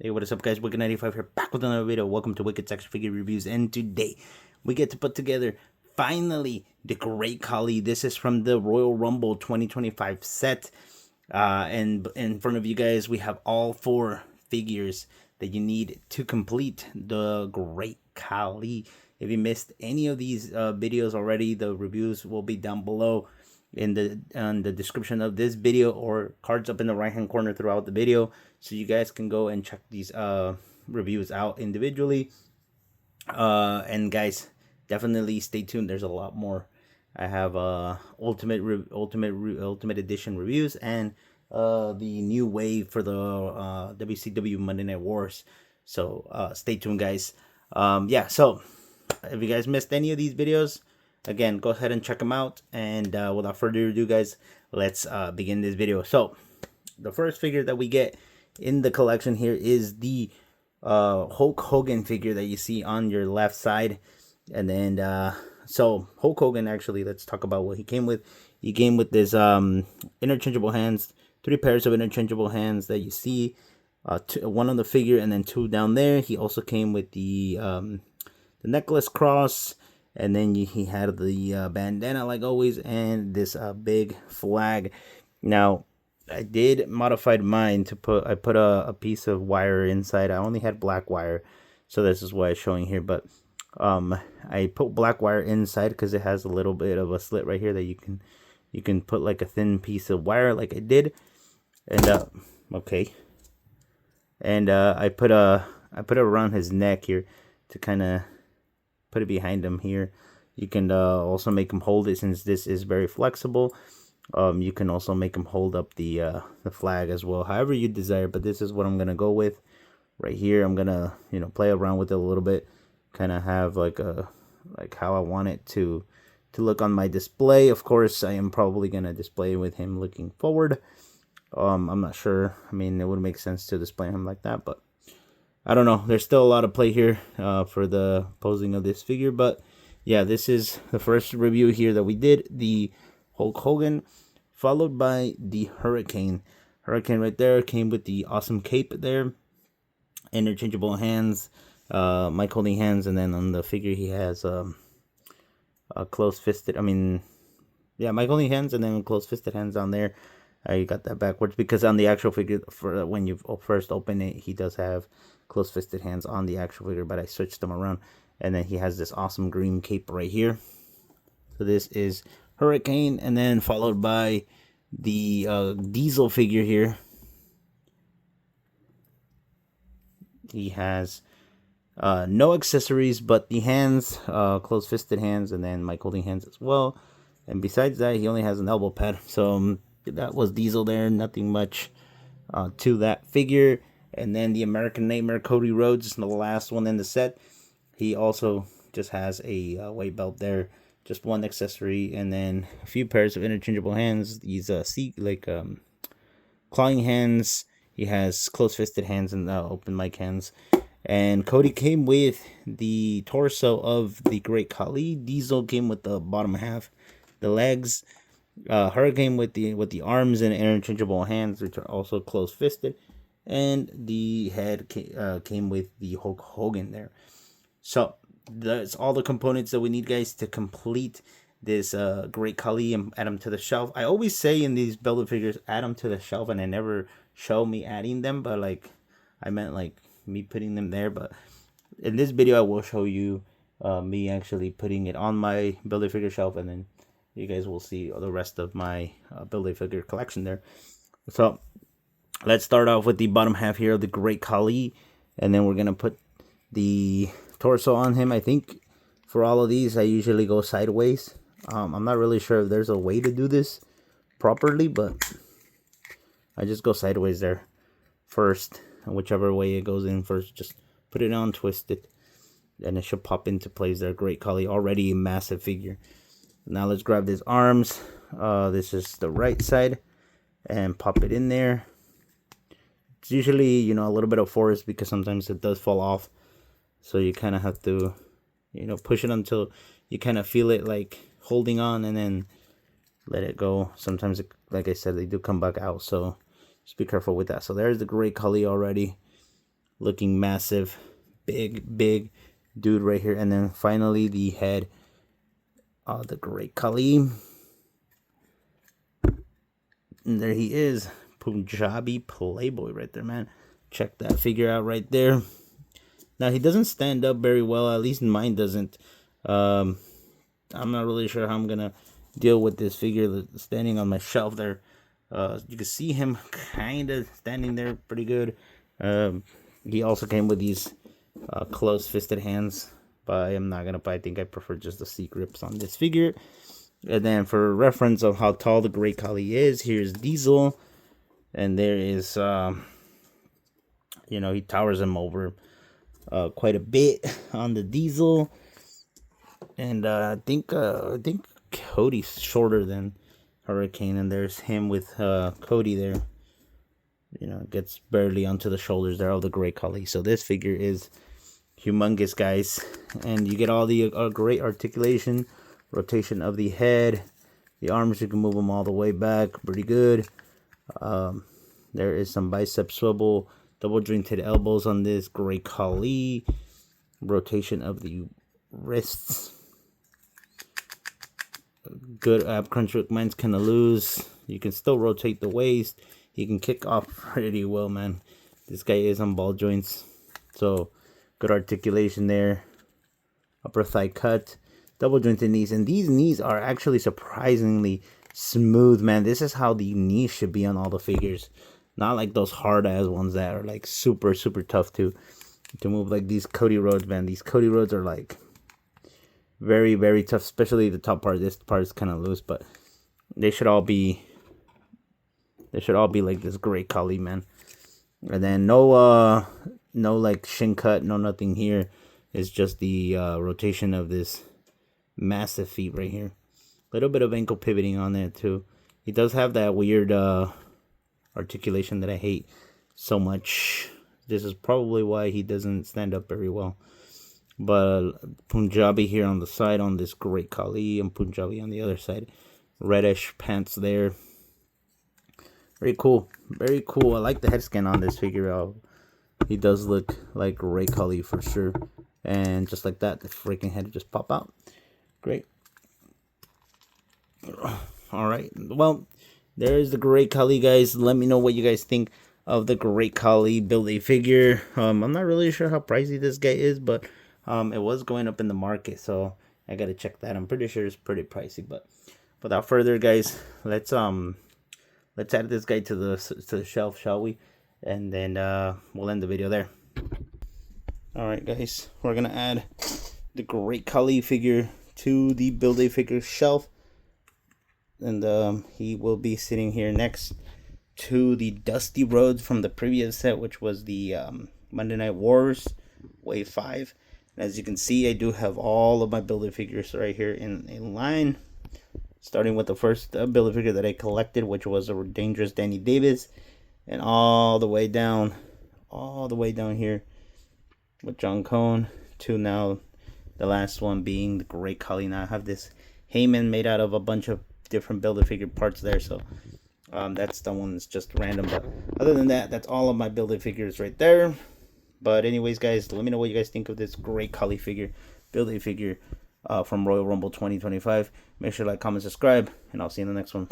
Hey, what is up, guys? Wicked95 here, back with another video. Welcome to Wicked Action Figure Reviews, and today we get to put together, finally, the Great Khali. This is from the Royal Rumble 2025 set. And in front of you guys, we have all 4 figures that you need to complete the Great Khali. If you missed any of these videos already, the reviews will be down below in the description of this video, or cards up in the right hand corner throughout the video, so you guys can go and check these reviews out individually. And guys, definitely stay tuned. There's a lot more. I have ultimate edition reviews, and the new wave for the WCW Monday Night Wars. So stay tuned, guys. Yeah, so if you guys missed any of these videos, again, go ahead and check them out. And without further ado, guys, let's begin this video. So the first figure that we get in the collection here is the Hulk Hogan figure that you see on your left side. And then so Hulk Hogan, actually, let's talk about what he came with. He came with this interchangeable hands, 3 pairs of interchangeable hands that you see, 1 on the figure and then 2 down there. He also came with the necklace cross, and then he had the bandana like always, and this big flag. Now, I did modify mine to put a piece of wire inside. I only had black wire, so this is what it's showing here, but I put black wire inside because it has a little bit of a slit right here that you can put like a thin piece of wire like I did. And okay, and I put it around his neck here to kind of put it behind him here. You can also make him hold it, since this is very flexible. You can also make him hold up the flag as well, however you desire, but this is what I'm gonna go with right here. I'm gonna play around with it a little bit, kind of have like how I want it to look on my display. Of course, I am probably gonna display with him looking forward. I'm not sure. I mean, it would make sense to display him like that, but I don't know. There's still a lot of play here for the posing of this figure. But yeah, this is the first review here that we did, the Hulk Hogan, followed by the Hurricane. Hurricane right there came with the awesome cape there, interchangeable hands, Mike holding hands, and then on the figure he has a close-fisted, Mike holding hands and then close-fisted hands on there. I got that backwards because on the actual figure, for when you first open it, he does have close-fisted hands on the actual figure, but I switched them around. And then he has this awesome green cape right here. So this is Hurricane, and then followed by the Diesel figure here. He has no accessories but the hands, close-fisted hands, and then Mike holding hands as well. And besides that, he only has an elbow pad. So that was Diesel there. Nothing much to that figure. And then the American Nightmare Cody Rhodes, the last one in the set. He also just has a weight belt there, just 1 accessory, and then a few pairs of interchangeable hands. These clawing hands. He has close-fisted hands and open mic hands. And Cody came with the torso of the Great Khali. Diesel came with the bottom half, the legs. Hurricane with the arms and interchangeable hands, which are also close-fisted. And the head came with the Hulk Hogan there. So that's all the components that we need, guys, to complete this Great Khali and add them to the shelf. I always say in these build figures, add them to the shelf, and I never show me adding them, but like I meant like me putting them there. But in this video, I will show you me actually putting it on my build figure shelf, and then you guys will see the rest of my build figure collection there. So let's start off with the bottom half here of the Great Khali, and then we're gonna put the torso on him. I think for all of these, I usually go sideways. I'm not really sure if there's a way to do this properly, but I just go sideways there first, whichever way it goes in first. Just put it on, twist it, and it should pop into place there. Great Khali, already a massive figure. Now let's grab his arms. This is the right side, and pop it in there. It's usually, a little bit of force because sometimes it does fall off. So you kind of have to, push it until you kind of feel it like holding on, and then let it go. Sometimes, like I said, they do come back out. So just be careful with that. So there's the Great Khali already. looking massive, big dude right here. And then finally the head of the great Khali. And there he is, Punjabi Playboy right there, man. Check that figure out right there. Now he doesn't stand up very well, at least mine doesn't. I'm not really sure how I'm gonna deal with this figure standing on my shelf there. You can see him kind of standing there pretty good. He also came with these close-fisted hands, but I'm not gonna buy. I think I prefer just the C grips on this figure. And then for reference of how tall the Great Khali is, here's Diesel, and there is he towers him over quite a bit on the Diesel. And I think Cody's shorter than Hurricane, and there's him with Cody there. Gets barely onto the shoulders there of the Great Khali. So this figure is humongous, guys, and you get all the great articulation, rotation of the head, the arms. You can move them all the way back, pretty good. There is some bicep swivel, double jointed elbows on this Great Khali. Rotation of the wrists. Good ab crunch hook. Mine's kind of loose. You can still rotate the waist. He can kick off pretty well, man. This guy is on ball joints, so good articulation there. Upper thigh cut, double jointed knees, and these knees are actually surprisingly smooth, man. This is how the knees should be on all the figures, not like those hard ass ones that are like super tough to move, like these Cody Rhodes, man. These Cody Rhodes are like very tough, especially the top part. This part is kind of loose, but they should all be like this Great Khali, man. And then no like shin cut, no nothing here. It's just the rotation of this massive feet right here. A little bit of ankle pivoting on there too. He does have that weird articulation that I hate so much. This is probably why he doesn't stand up very well. But Punjabi here on the side on this Great Khali, and Punjabi on the other side. Reddish pants there. Very cool. Very cool. I like the head scan on this figure. He does look like Great Khali for sure. And just like that, the freaking head just pop out. Great. Alright. Well, there's the Great Khali, guys. Let me know what you guys think of the Great Khali Build-A figure. I'm not really sure how pricey this guy is, but it was going up in the market, so I gotta check that. I'm pretty sure it's pretty pricey. But without further, guys, let's add this guy to the shelf, shall we? And then we'll end the video there. Alright, guys, we're gonna add the Great Khali figure to the Build-A figure shelf, and he will be sitting here next to the Dusty Rhodes from the previous set, which was the Monday Night Wars Wave 5. And as you can see, I do have all of my Build-A figures right here in a line, starting with the first Build-A figure that I collected, which was a Dangerous Danny Davis, and all the way down here with John Cone, to now the last one being the Great Khali. Now I have this Heyman made out of a bunch of different Build-A figure parts there, so that's the one that's just random. But other than that, that's all of my Build-A figures right there. But anyways, guys, let me know what you guys think of this Great Khali figure, Build-A figure from Royal Rumble 2025. Make sure to like, comment, subscribe, and I'll see you in the next one.